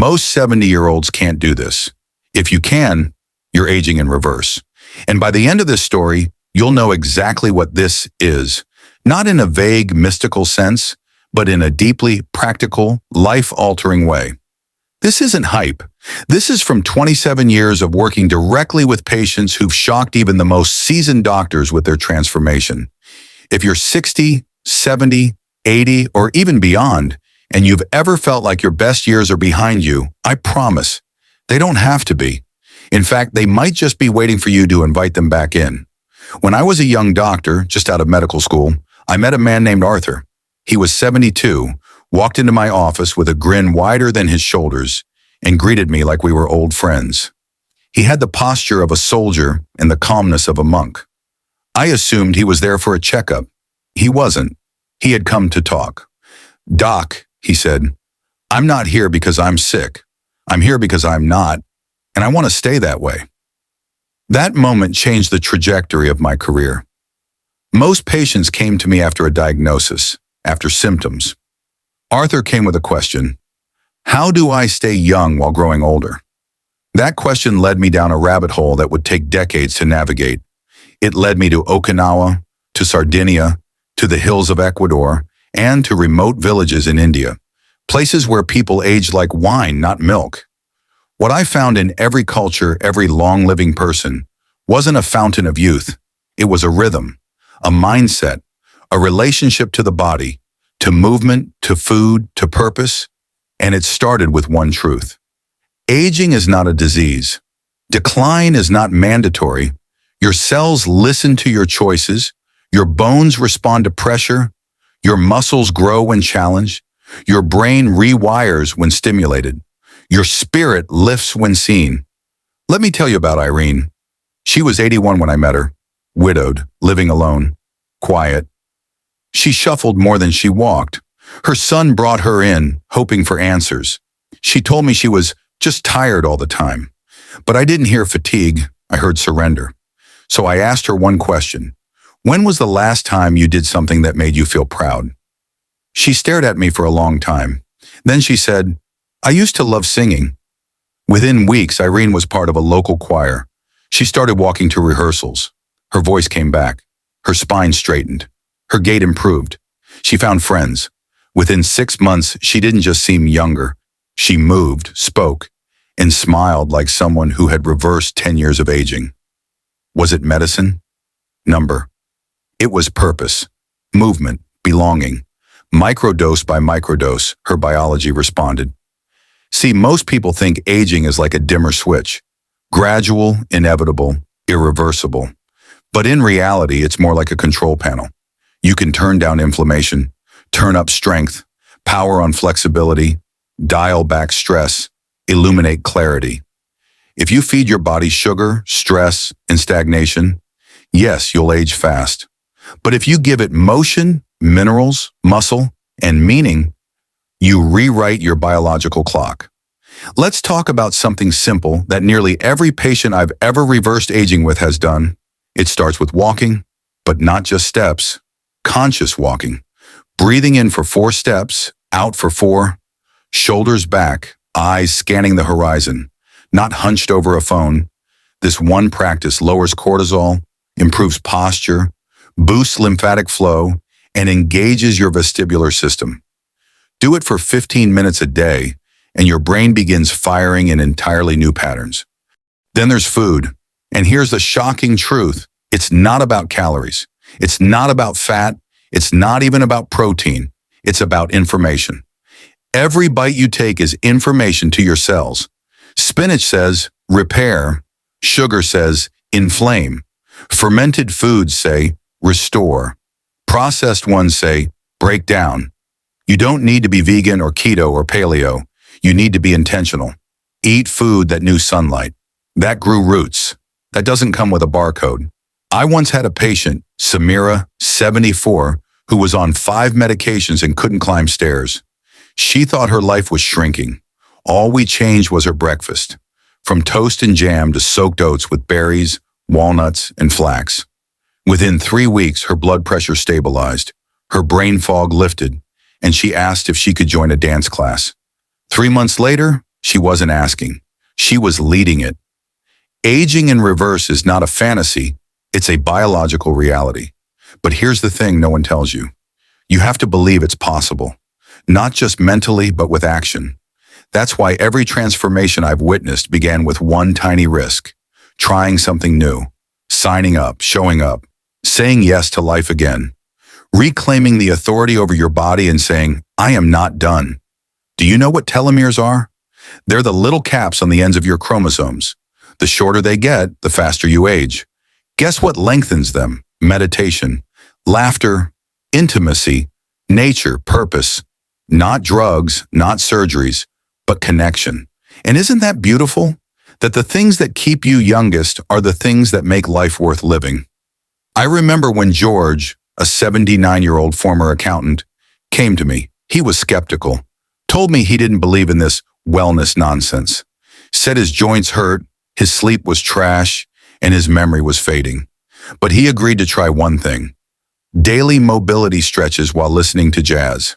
Most 70-year-olds can't do this. If you can, you're aging in reverse. And by the end of this story, you'll know exactly what this is. Not in a vague, mystical sense, but in a deeply practical, life-altering way. This isn't hype. This is from 27 years of working directly with patients who've shocked even the most seasoned doctors with their transformation. If you're 60, 70, 80, or even beyond, and you've ever felt like your best years are behind you, I promise, they don't have to be. In fact, they might just be waiting for you to invite them back in. When I was a young doctor, just out of medical school, I met a man named Arthur. He was 72, walked into my office with a grin wider than his shoulders, and greeted me like we were old friends. He had the posture of a soldier and the calmness of a monk. I assumed he was there for a checkup. He wasn't. He had come to talk. "Doc," he said, "I'm not here because I'm sick. I'm here because I'm not, and I want to stay that way." That moment changed the trajectory of my career. Most patients came to me after a diagnosis, after symptoms. Arthur came with a question: how do I stay young while growing older? That question led me down a rabbit hole that would take decades to navigate. It led me to Okinawa, to Sardinia, to the hills of Ecuador, and to remote villages in India, places where people aged like wine, not milk. What I found in every culture, every long-living person, wasn't a fountain of youth. It was a rhythm, a mindset, a relationship to the body, to movement, to food, to purpose, and it started with one truth. Aging is not a disease. Decline is not mandatory. Your cells listen to your choices. Your bones respond to pressure. Your muscles grow when challenged. Your brain rewires when stimulated. Your spirit lifts when seen. Let me tell you about Irene. She was 81 when I met her, widowed, living alone, quiet. She shuffled more than she walked. Her son brought her in, hoping for answers. She told me she was just tired all the time. But I didn't hear fatigue, I heard surrender. So I asked her one question. When was the last time you did something that made you feel proud? She stared at me for a long time. Then she said, "I used to love singing." Within weeks, Irene was part of a local choir. She started walking to rehearsals. Her voice came back. Her spine straightened. Her gait improved. She found friends. Within 6 months, she didn't just seem younger. She moved, spoke, and smiled like someone who had reversed 10 years of aging. Was it medicine? Number. It was purpose, movement, belonging. Microdose by microdose, her biology responded. See, most people think aging is like a dimmer switch. Gradual, inevitable, irreversible. But in reality, it's more like a control panel. You can turn down inflammation, turn up strength, power on flexibility, dial back stress, illuminate clarity. If you feed your body sugar, stress, and stagnation, yes, you'll age fast. But if you give it motion, minerals, muscle, and meaning, you rewrite your biological clock. Let's talk about something simple that nearly every patient I've ever reversed aging with has done. It starts with walking, but not just steps. Conscious walking. Breathing in for 4 steps, out for 4. Shoulders back, eyes scanning the horizon, not hunched over a phone. This one practice lowers cortisol, improves posture, boosts lymphatic flow, and engages your vestibular system. Do it for 15 minutes a day, and your brain begins firing in entirely new patterns. Then there's food. And here's the shocking truth. It's not about calories. It's not about fat. It's not even about protein. It's about information. Every bite you take is information to your cells. Spinach says, repair. Sugar says, inflame. Fermented foods say, restore. Processed ones say, break down. You don't need to be vegan or keto or paleo. You need to be intentional. Eat food that knew sunlight, that grew roots, that doesn't come with a barcode. I once had a patient, Samira, 74, who was on 5 medications and couldn't climb stairs. She thought her life was shrinking. All we changed was her breakfast, from toast and jam to soaked oats with berries, walnuts, and flax. Within 3 weeks, her blood pressure stabilized, her brain fog lifted, and she asked if she could join a dance class. 3 months later, She wasn't asking. She was leading it. Aging in reverse is not a fantasy, it's a biological reality. But here's the thing no one tells you. You have to believe it's possible, not just mentally, but with action. That's why every transformation I've witnessed began with one tiny risk, trying something new, signing up, showing up, saying yes to life again, reclaiming the authority over your body and saying, I am not done. Do you know what telomeres are? They're the little caps on the ends of your chromosomes. The shorter they get, the faster you age. Guess what lengthens them? Meditation, laughter, intimacy, nature, purpose. Not drugs, not surgeries, but connection. And isn't that beautiful? That the things that keep you youngest are the things that make life worth living. I remember when George, a 79-year-old former accountant, came to me. He was skeptical, told me he didn't believe in this wellness nonsense, said his joints hurt, his sleep was trash, and his memory was fading. But he agreed to try one thing: daily mobility stretches while listening to jazz.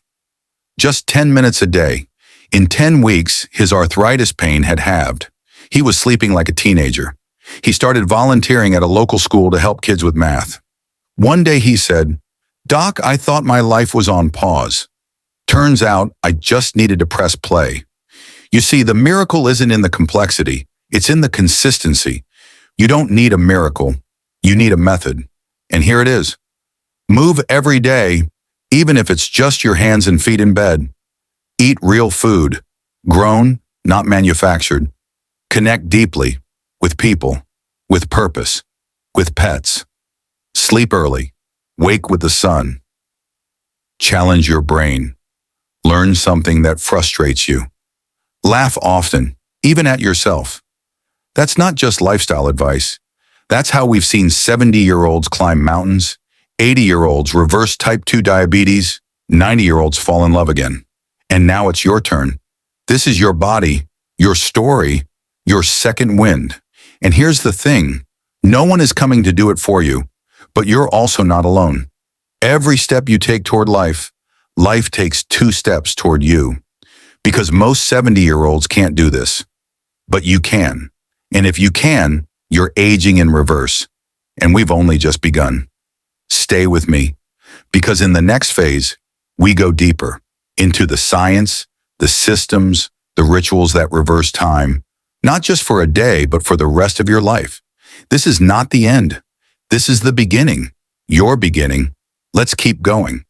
Just 10 minutes a day. In 10 weeks, his arthritis pain had halved. He was sleeping like a teenager. He started volunteering at a local school to help kids with math. One day he said, "Doc, I thought my life was on pause. Turns out I just needed to press play." You see, the miracle isn't in the complexity. It's in the consistency. You don't need a miracle. You need a method. And here it is. Move every day, even if it's just your hands and feet in bed. Eat real food, grown, not manufactured. Connect deeply with people, with purpose, with pets. Sleep early. Wake with the sun. Challenge your brain. Learn something that frustrates you. Laugh often, even at yourself. That's not just lifestyle advice. That's how we've seen 70-year-olds climb mountains, 80-year-olds reverse type 2 diabetes, 90-year-olds fall in love again. And now it's your turn. This is your body, your story, your second wind. And here's the thing. No one is coming to do it for you, but you're also not alone. Every step you take toward life, life takes 2 steps toward you. Because most 70-year-olds can't do this. But you can. And if you can, you're aging in reverse. And we've only just begun. Stay with me. Because in the next phase, we go deeper into the science, the systems, the rituals that reverse time, not just for a day, but for the rest of your life. This is not the end. This is the beginning. Your beginning. Let's keep going.